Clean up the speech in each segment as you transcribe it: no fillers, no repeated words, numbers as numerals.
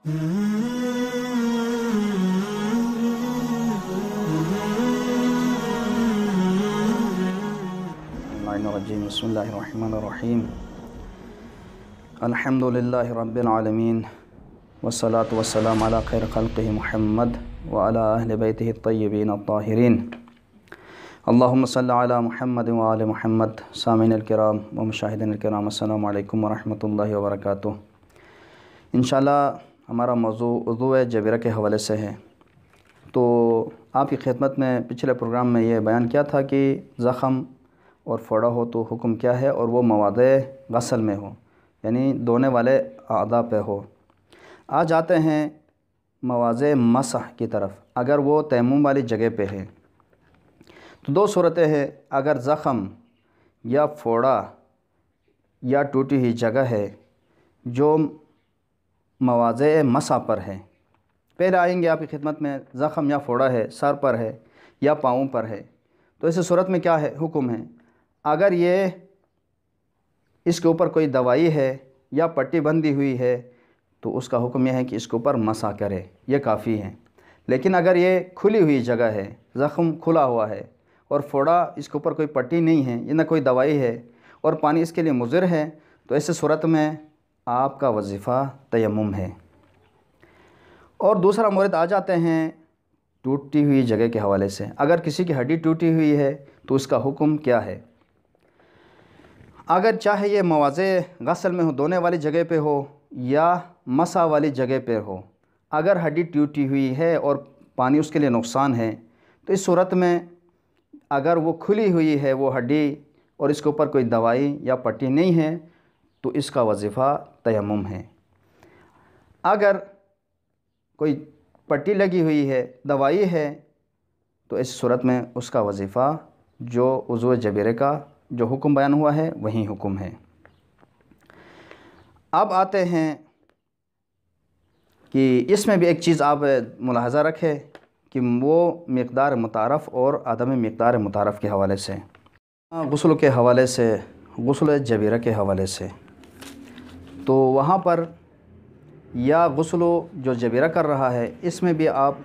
बिस्मिल्लाहिर्रहमानिर्रहीम। अल्हम्दुलिल्लाहि रब्बिल आलमीन वस्सलातु वस्सलामु अला खैर खल्क़िहि मुहम्मद व अला अहलि बैतिहि अत्तय्यिबीन अत्ताहिरीन। अल्लाहुम्मा सल्लि अला मुहम्मद व आलि मुहम्मद। सामीन किराम व मुशाहिदीन किराम, अस्सलामु अलैकुम व रहमतुल्लाहि व बरकातुहू। इंशाअल्लाह हमारा मौज़ू वुज़ू जबीरा के हवाले से है। तो आपकी खिदमत में पिछले प्रोग्राम में ये बयान किया था कि ज़ख़म और फोड़ा हो तो हुक्म क्या है, और वो मवादे गसल में हो, यानी धोने वाले आदा पे हो। आज आते हैं मवाज़े मसह की तरफ। अगर वो तयम्मुम वाली जगह पे है तो दो सूरतें हैं। अगर ज़ख़म या फोड़ा या टूटी हुई जगह है जो मवाज़े मसह पर है, पहले आएंगे आपकी खिदमत में, ज़ख़म या फोड़ा है, सर पर है या पाँव पर है, तो इस सूरत में क्या है हुक्म है। अगर ये इसके ऊपर कोई दवाई है या पट्टी बंधी हुई है तो उसका हुक्म यह है कि इसके ऊपर मसा करे, ये काफ़ी है। लेकिन अगर ये खुली हुई जगह है, ज़ख़म खुला हुआ है और फोड़ा इसके ऊपर कोई पट्टी नहीं है, या ना कोई दवाई है और पानी इसके लिए मुज़िर है, तो ऐसे सूरत में आपका वजीफ़ा तयम्मुम है। और दूसरा मोरद आ जाते हैं टूटी हुई जगह के हवाले से। अगर किसी की हड्डी टूटी हुई है तो उसका हुक्म क्या है। अगर चाहे ये मवाज़े गसल में हो, धोने वाली जगह पे हो या मसा वाली जगह पे हो, अगर हड्डी टूटी हुई है और पानी उसके लिए नुकसान है, तो इस सूरत में अगर वो खुली हुई है वो हड्डी और इसके ऊपर कोई दवाई या पट्टी नहीं है तो इसका वजीफ़ा तयम्मुम है। अगर कोई पट्टी लगी हुई है, दवाई है, तो इस सूरत में उसका वजीफ़ा जो वुज़ू जबीरे का जो हुक्म बयान हुआ है वही हुक्म है। अब आते हैं कि इसमें भी एक चीज़ आप मुलाहज़ा रखें कि वो मिक़दार मुतारफ़ और अदम मिक़दार मुतारफ़ के हवाले से, गुस्ल के हवाले से, गुस्ल जबीरा के हवाले से, तो वहाँ पर या गुस्ल जो जबीरा कर रहा है इसमें भी आप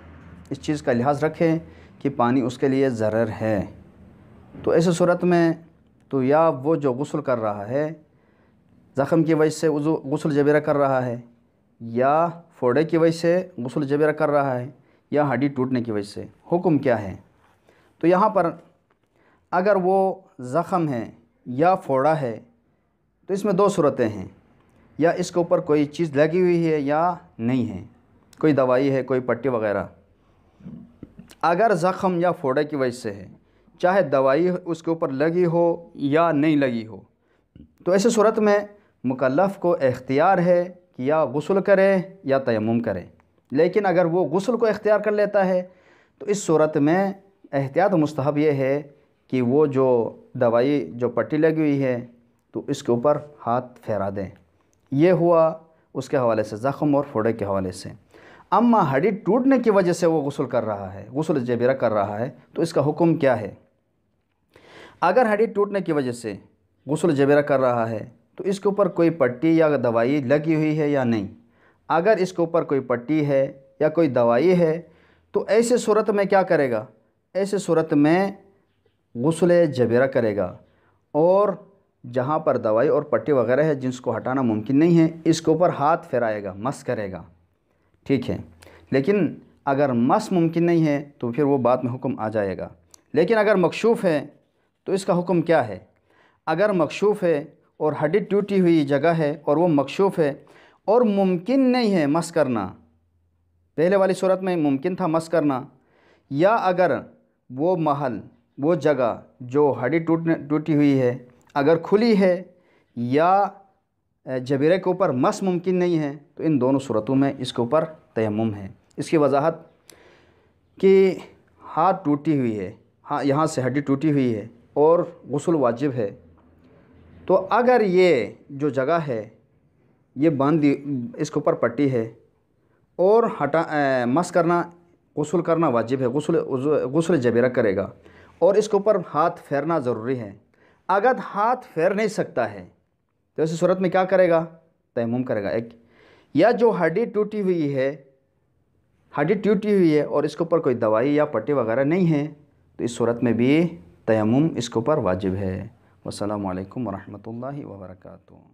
इस चीज़ का लिहाज रखें कि पानी उसके लिए ज़रर है। तो ऐसे सूरत में तो या वो जो गुस्ल कर रहा है ज़ख़म की वजह से गुस्ल जबीरा कर रहा है, या फोड़े की वजह से गुस्ल जबीरा कर रहा है, या हड्डी टूटने की वजह से, हुक्म क्या है। तो यहाँ पर अगर वो ज़ख़म है या फोड़ा है तो इसमें दो सूरतें हैं, या इसके ऊपर कोई चीज़ लगी हुई है या नहीं है, कोई दवाई है, कोई पट्टी वग़ैरह। अगर ज़ख़म या फोड़े की वजह से है, चाहे दवाई उसके ऊपर लगी हो या नहीं लगी हो, तो ऐसे सूरत में मुकल्लफ़ को इख्तियार है कि या गुस्ल करे या तयम्मुम करे। लेकिन अगर वो गुस्ल को इख्तियार कर लेता है तो इस सूरत में एहतियात मुस्तहब ये है कि वो जो दवाई जो पट्टी लगी हुई है तो इसके ऊपर हाथ फेरा दें। ये हुआ उसके हवाले से, ज़ख़म और फोड़े के हवाले से। अम्मा हड्डी टूटने की वजह से वो गुस्ल कर रहा है, गुस्ल जबीरा कर रहा है, तो इसका हुक्म क्या है। अगर हड्डी टूटने की वजह से गुस्ल जबीरा कर रहा है तो इसके ऊपर कोई पट्टी या दवाई लगी हुई है या नहीं। अगर इसके ऊपर कोई पट्टी है या कोई दवाई है तो ऐसे सूरत में क्या करेगा, ऐसे सूरत में गुस्ल जबीरा करेगा, और जहाँ पर दवाई और पट्टी वगैरह है जिसको हटाना मुमकिन नहीं है, इसके ऊपर हाथ फेराएगा, मस करेगा, ठीक है। लेकिन अगर मस मुमकिन नहीं है तो फिर वो बाद में हुक्म आ जाएगा। लेकिन अगर मकशूफ़ है तो इसका हुक्म क्या है। अगर मकशूफ़ है और हड्डी टूटी हुई जगह है और वो मकशूफ़ है और मुमकिन नहीं है मस करना, पहले वाली सूरत में मुमकिन था मस करना, या अगर वो महल, वो जगह जो हड्डी टूटी हुई है अगर खुली है या जबीरे के ऊपर मस मुमकिन नहीं है, तो इन दोनों सूरतों में इसके ऊपर तयम्मुम है। इसकी वजाहत कि हाथ टूटी हुई है, हाँ यहाँ से हड्डी टूटी हुई है और गुस्ल वाजिब है, तो अगर ये जो जगह है ये बांधी, इसके ऊपर पट्टी है और मस करना, गुस्ल करना वाजिब है, गुस्ल जबीरा करेगा और इसके ऊपर हाथ फेरना ज़रूरी है। अगर हाथ फेर नहीं सकता है तो ऐसी सूरत में क्या करेगा, तयम्मुम करेगा। एक یا جو ہڈی ٹوٹی ہوئی ہے اور اس کے اوپر کوئی دوائی یا پٹی وغیرہ نہیں ہے تو اس صورت میں بھی تیمم اس کے اوپر واجب ہے۔ والسلام علیکم ورحمۃ اللہ وبرکاتہ۔